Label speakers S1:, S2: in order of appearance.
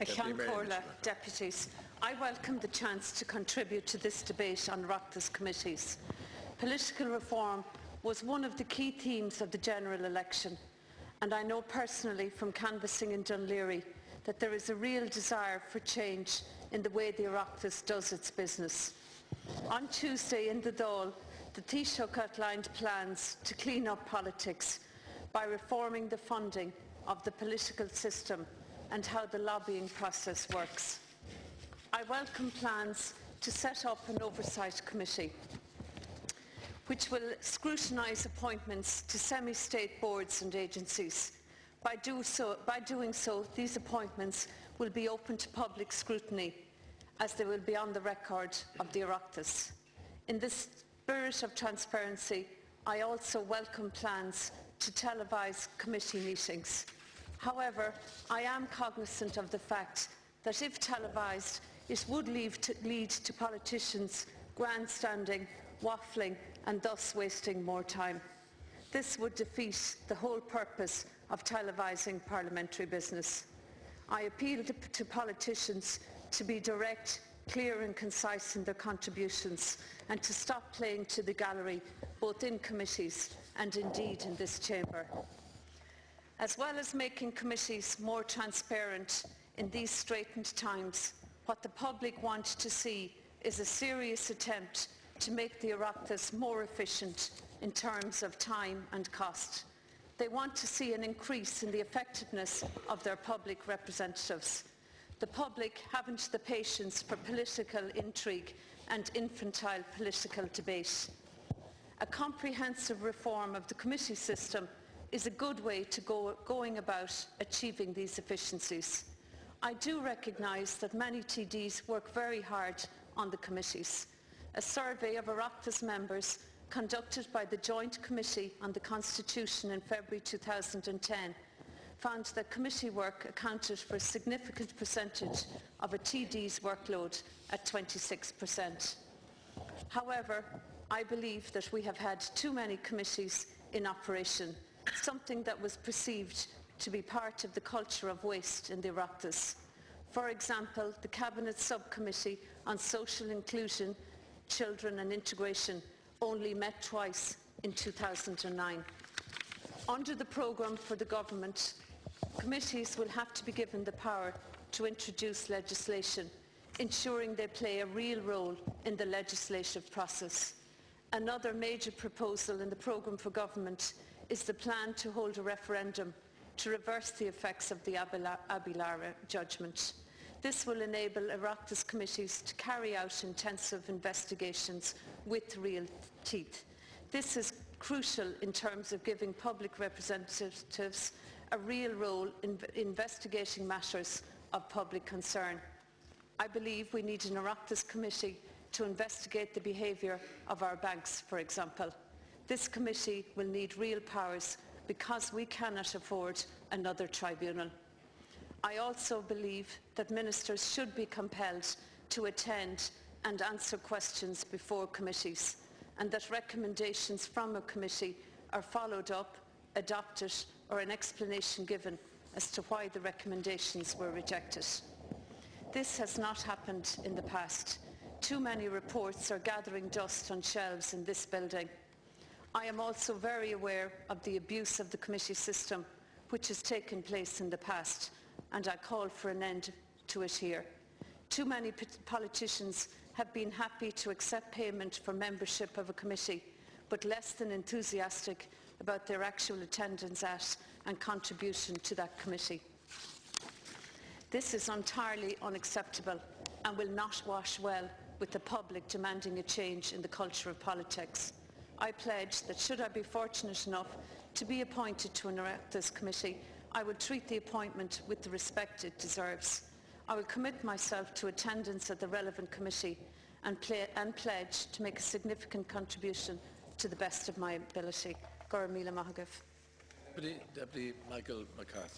S1: Sean Corla, Deputies. I welcome the chance to contribute to this debate on Oireachtas committees. Political reform was one of the key themes of the general election, and I know personally from canvassing in Dún Laoghaire that there is a real desire for change in the way the Oireachtas does its business. On Tuesday in the Dáil, the Taoiseach outlined plans to clean up politics by reforming the funding of the political system and how the lobbying process works. I welcome plans to set up an oversight committee which will scrutinise appointments to semi-state boards and agencies. By doing so, these appointments will be open to public scrutiny, as they will be on the record of the Oireachtas. In the spirit of transparency, I also welcome plans to televise committee meetings. However, I am cognisant of the fact that if televised, it would lead to politicians grandstanding, waffling and thus wasting more time. This would defeat the whole purpose of televising parliamentary business. I appeal to politicians to be direct, clear and concise in their contributions and to stop playing to the gallery, both in committees and indeed in this chamber. As well as making committees more transparent in these straitened times, what the public want to see is a serious attempt to make the Oireachtas more efficient in terms of time and cost. They want to see an increase in the effectiveness of their public representatives. The public haven't the patience for political intrigue and infantile political debate. A comprehensive reform of the committee system is a good way to going about achieving these efficiencies. I do recognise that many TDs work very hard on the committees. A survey of Oireachtas members conducted by the Joint Committee on the Constitution in February 2010 found that committee work accounted for a significant percentage of a TD's workload at 26%. However, I believe that we have had too many committees in operation, something that was perceived to be part of the culture of waste in the Oireachtas. For example, the Cabinet Subcommittee on Social Inclusion, Children and Integration only met twice in 2009. Under the programme for the Government, committees will have to be given the power to introduce legislation, ensuring they play a real role in the legislative process. Another major proposal in the programme for Government is the plan to hold a referendum to reverse the effects of the Abbey Lara judgment. This will enable Oireachtas committees to carry out intensive investigations with real teeth. This is crucial in terms of giving public representatives a real role in investigating matters of public concern. I believe we need an Oireachtas committee to investigate the behaviour of our banks, for example. This committee will need real powers because we cannot afford another tribunal. I also believe that ministers should be compelled to attend and answer questions before committees, and that recommendations from a committee are followed up, adopted, or an explanation given as to why the recommendations were rejected. This has not happened in the past. Too many reports are gathering dust on shelves in this building. I am also very aware of the abuse of the committee system which has taken place in the past, and I call for an end to it here. Too many politicians have been happy to accept payment for membership of a committee, but less than enthusiastic about their actual attendance at and contribution to that committee. This is entirely unacceptable and will not wash well with the public demanding a change in the culture of politics. I pledge that should I be fortunate enough to be appointed to an Oireachtas committee, I will treat the appointment with the respect it deserves. I will commit myself to attendance at the relevant committee and pledge to make a significant contribution to the best of my ability. Gora Míle Maithagah.
S2: Deputy Michael McCarthy.